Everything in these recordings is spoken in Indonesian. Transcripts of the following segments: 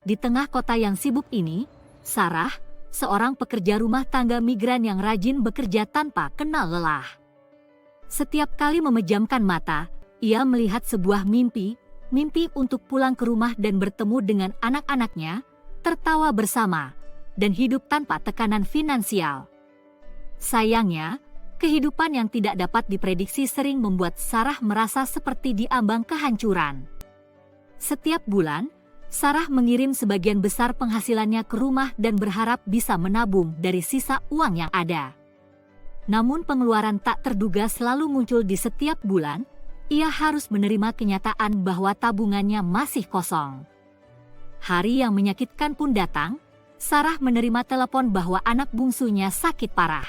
Di tengah kota yang sibuk ini, Sarah, seorang pekerja rumah tangga migran yang rajin bekerja tanpa kenal lelah. Setiap kali memejamkan mata, ia melihat sebuah mimpi untuk pulang ke rumah dan bertemu dengan anak-anaknya, tertawa bersama, dan hidup tanpa tekanan finansial. Sayangnya, kehidupan yang tidak dapat diprediksi sering membuat Sarah merasa seperti diambang kehancuran. Setiap bulan, Sarah mengirim sebagian besar penghasilannya ke rumah dan berharap bisa menabung dari sisa uang yang ada. Namun pengeluaran tak terduga selalu muncul di setiap bulan. Ia harus menerima kenyataan bahwa tabungannya masih kosong. Hari yang menyakitkan pun datang. Sarah menerima telepon bahwa anak bungsunya sakit parah.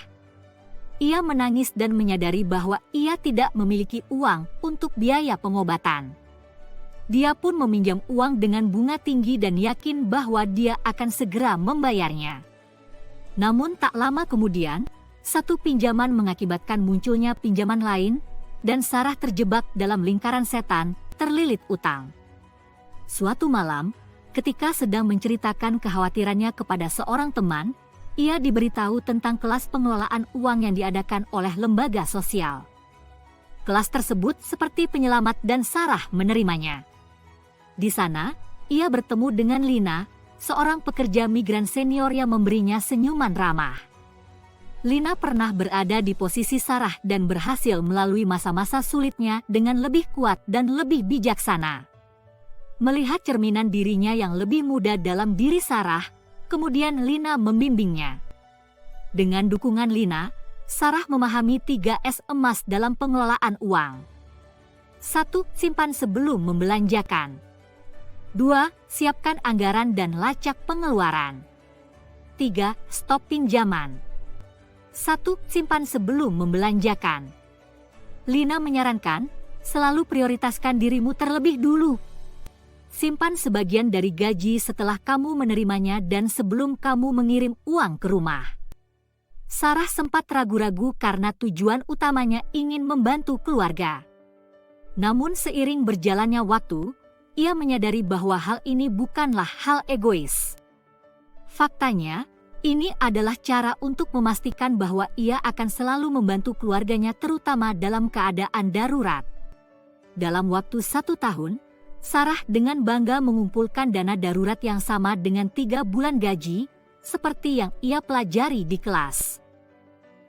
Ia menangis dan menyadari bahwa ia tidak memiliki uang untuk biaya pengobatan. Dia pun meminjam uang dengan bunga tinggi dan yakin bahwa dia akan segera membayarnya. Namun tak lama kemudian, satu pinjaman mengakibatkan munculnya pinjaman lain, dan Sarah terjebak dalam lingkaran setan, terlilit utang. Suatu malam, ketika sedang menceritakan kekhawatirannya kepada seorang teman, ia diberitahu tentang kelas pengelolaan uang yang diadakan oleh lembaga sosial. Kelas tersebut seperti penyelamat dan Sarah menerimanya. Di sana, ia bertemu dengan Lina, seorang pekerja migran senior yang memberinya senyuman ramah. Lina pernah berada di posisi Sarah dan berhasil melalui masa-masa sulitnya dengan lebih kuat dan lebih bijaksana. Melihat cerminan dirinya yang lebih muda dalam diri Sarah, kemudian Lina membimbingnya. Dengan dukungan Lina, Sarah memahami 3S emas dalam pengelolaan uang. 1. Simpan sebelum membelanjakan. 2. Siapkan anggaran dan lacak pengeluaran. 3. Stop pinjaman. 1. Simpan sebelum membelanjakan. Lina menyarankan, selalu prioritaskan dirimu terlebih dulu. Simpan sebagian dari gaji setelah kamu menerimanya dan sebelum kamu mengirim uang ke rumah. Sarah sempat ragu-ragu karena tujuan utamanya ingin membantu keluarga. Namun seiring berjalannya waktu, ia menyadari bahwa hal ini bukanlah hal egois. Faktanya, ini adalah cara untuk memastikan bahwa ia akan selalu membantu keluarganya terutama dalam keadaan darurat. Dalam waktu 1 tahun, Sarah dengan bangga mengumpulkan dana darurat yang sama dengan 3 bulan gaji, seperti yang ia pelajari di kelas.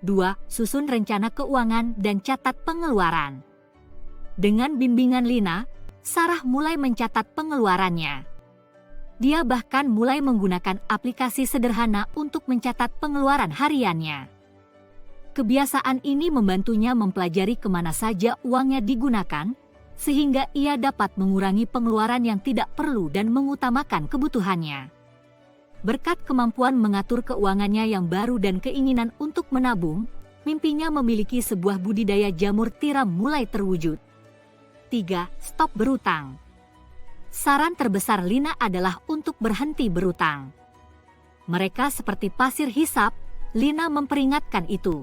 2. Susun rencana keuangan dan catat pengeluaran. Dengan bimbingan Lina, Sarah mulai mencatat pengeluarannya. Dia bahkan mulai menggunakan aplikasi sederhana untuk mencatat pengeluaran hariannya. Kebiasaan ini membantunya mempelajari kemana saja uangnya digunakan, sehingga ia dapat mengurangi pengeluaran yang tidak perlu dan mengutamakan kebutuhannya. Berkat kemampuan mengatur keuangannya yang baru dan keinginan untuk menabung, mimpinya memiliki sebuah budidaya jamur tiram mulai terwujud. 3. Stop berutang. Saran terbesar Lina adalah untuk berhenti berutang. Mereka seperti pasir hisap, Lina memperingatkan itu.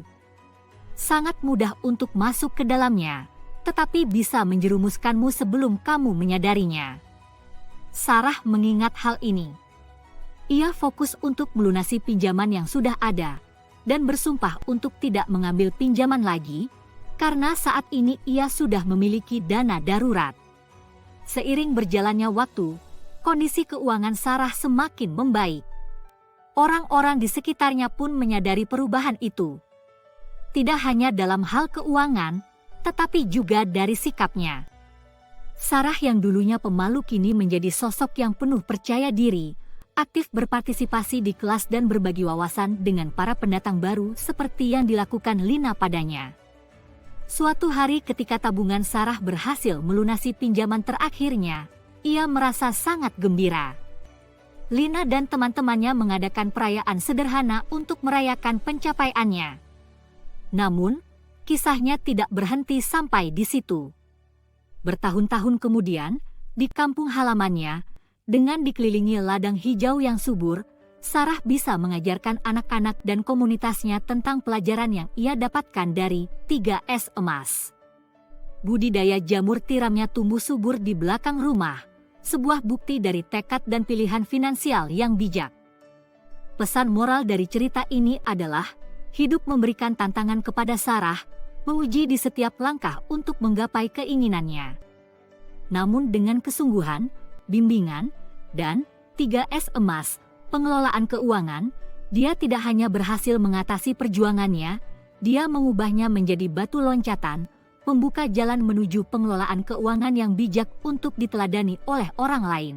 Sangat mudah untuk masuk ke dalamnya, tetapi bisa menjerumuskanmu sebelum kamu menyadarinya. Sarah mengingat hal ini. Ia fokus untuk melunasi pinjaman yang sudah ada, dan bersumpah untuk tidak mengambil pinjaman lagi, karena saat ini ia sudah memiliki dana darurat. Seiring berjalannya waktu, kondisi keuangan Sarah semakin membaik. Orang-orang di sekitarnya pun menyadari perubahan itu. Tidak hanya dalam hal keuangan, tetapi juga dari sikapnya. Sarah yang dulunya pemalu kini menjadi sosok yang penuh percaya diri, aktif berpartisipasi di kelas dan berbagi wawasan dengan para pendatang baru seperti yang dilakukan Lina padanya. Suatu hari ketika tabungan Sarah berhasil melunasi pinjaman terakhirnya, ia merasa sangat gembira. Lina dan teman-temannya mengadakan perayaan sederhana untuk merayakan pencapaiannya. Namun, kisahnya tidak berhenti sampai di situ. Bertahun-tahun kemudian, di kampung halamannya, dengan dikelilingi ladang hijau yang subur, Sarah bisa mengajarkan anak-anak dan komunitasnya tentang pelajaran yang ia dapatkan dari 3S emas. Budidaya jamur tiramnya tumbuh subur di belakang rumah, sebuah bukti dari tekad dan pilihan finansial yang bijak. Pesan moral dari cerita ini adalah, hidup memberikan tantangan kepada Sarah, menguji di setiap langkah untuk menggapai keinginannya. Namun dengan kesungguhan, bimbingan, dan 3S emas, pengelolaan keuangan, dia tidak hanya berhasil mengatasi perjuangannya, dia mengubahnya menjadi batu loncatan, membuka jalan menuju pengelolaan keuangan yang bijak untuk diteladani oleh orang lain.